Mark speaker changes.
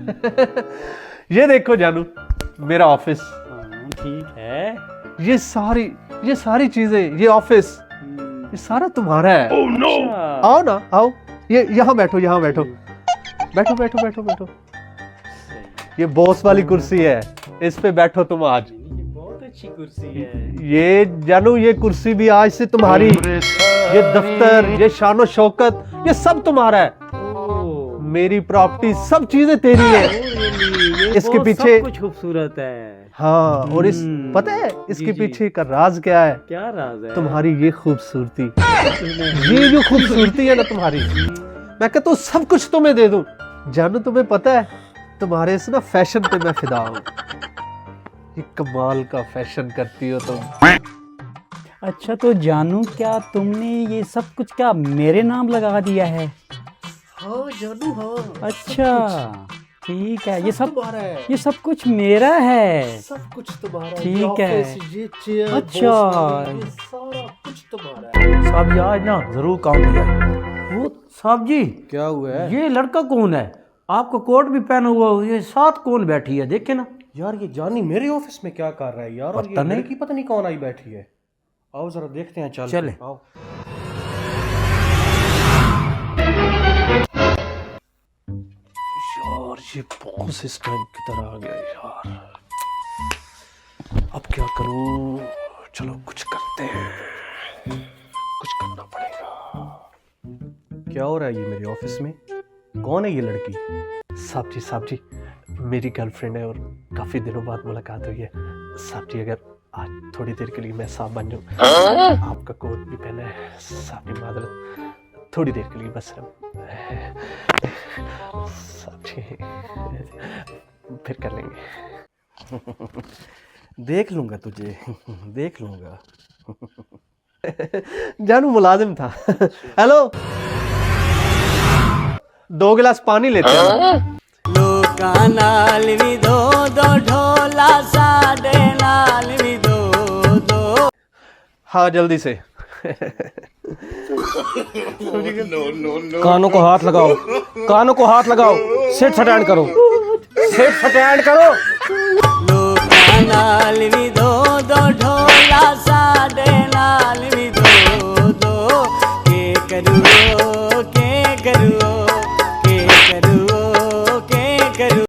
Speaker 1: ये देखो जानू, मेरा ऑफिस।
Speaker 2: ठीक है।
Speaker 1: ये सारी चीजें, ये ऑफिस, ये सारा तुम्हारा है।
Speaker 2: oh, no.
Speaker 1: आओ ना, आओ, ये यहाँ बैठो, यहाँ बैठो, बैठो बैठो बैठो बैठो। ये बॉस वाली कुर्सी है, इस पे बैठो तुम आज।
Speaker 2: बहुत अच्छी कुर्सी है।
Speaker 1: ये जानू, ये कुर्सी भी आज से तुम्हारी। ये दफ्तर, ये शानो शौकत, ये सब तुम्हारा है। मेरी प्रॉपर्टी, सब चीजें तेरी है। इसके पीछे
Speaker 2: सब कुछ खूबसूरत है।
Speaker 1: हाँ, और इस पता है इसके पीछे का राज क्या है?
Speaker 2: क्या राज है?
Speaker 1: तुम्हारी ये खूबसूरती, ये जो खूबसूरती है ना तुम्हारी, मैं कहता हूँ सब कुछ तुम्हें दे दूं। जानू, तुम्हें पता है तुम्हारे इस ना फैशन पे मैं फिदा हूँ। ये कमाल का फैशन करती हो तुम।
Speaker 2: अच्छा तो जानू, क्या तुमने ये सब कुछ क्या मेरे नाम लगा दिया है?
Speaker 1: हाँ जानू, हाँ।
Speaker 2: अच्छा ठीक है, ये सब
Speaker 1: तुम्हारा है,
Speaker 2: ये सब कुछ मेरा है।
Speaker 1: सब कुछ तुम्हारा है।
Speaker 2: ठीक है।
Speaker 1: ये चेयर,
Speaker 2: अच्छा।
Speaker 1: ये सारा कुछ तुम्हारा है।
Speaker 3: साहब जी आज ना जरूर काम हो जाए।
Speaker 4: वो साहब जी,
Speaker 3: क्या हुआ है?
Speaker 4: ये लड़का कौन है? आपका कोट भी पहना हुआ, ये साथ कौन बैठी है? देखे ना।
Speaker 3: यार ये जानी मेरे ऑफिस में क्या कर रहा है यार? और
Speaker 4: पता
Speaker 3: ये
Speaker 4: नहीं।
Speaker 3: लड़की पता नहीं कौन आई बैठी है। आओ जरा देखते हैं।
Speaker 4: चले।
Speaker 3: आओ। यार ये बॉस इस टाइम की तरह आ गया यार। अब क्या करूं? चलो कुछ करते हैं, कुछ करना पड़ेगा। क्या हो रहा है ये मेरे ऑफिस में? कौन है ये लड़की?
Speaker 1: साहब जी, मेरी गर्लफ्रेंड है और काफी दिनों बाद मुलाकात हुई है। साहब जी, अगर आज थोड़ी देर के लिए मैं साहब बन जाऊं, आपका कोट भी पहना है। साहब जी माजरत, थोड़ी देर के लिए बस। साहब जी, फिर कर लेंगे।
Speaker 3: देख लूंगा तुझे, देख लूंगा।
Speaker 1: जानू मुलाजिम था। हेलो, 2 गिलास पानी लेते हैं।
Speaker 2: लोका नाल भी दो दो ढोला, साडे नाल भी दो दो।
Speaker 1: हाँ जल्दी से।
Speaker 3: कानों को हाथ लगाओ, कानों को हाथ लगाओ। सिट स्टैंड करो, सिट स्टैंड करो।
Speaker 2: लोका नाल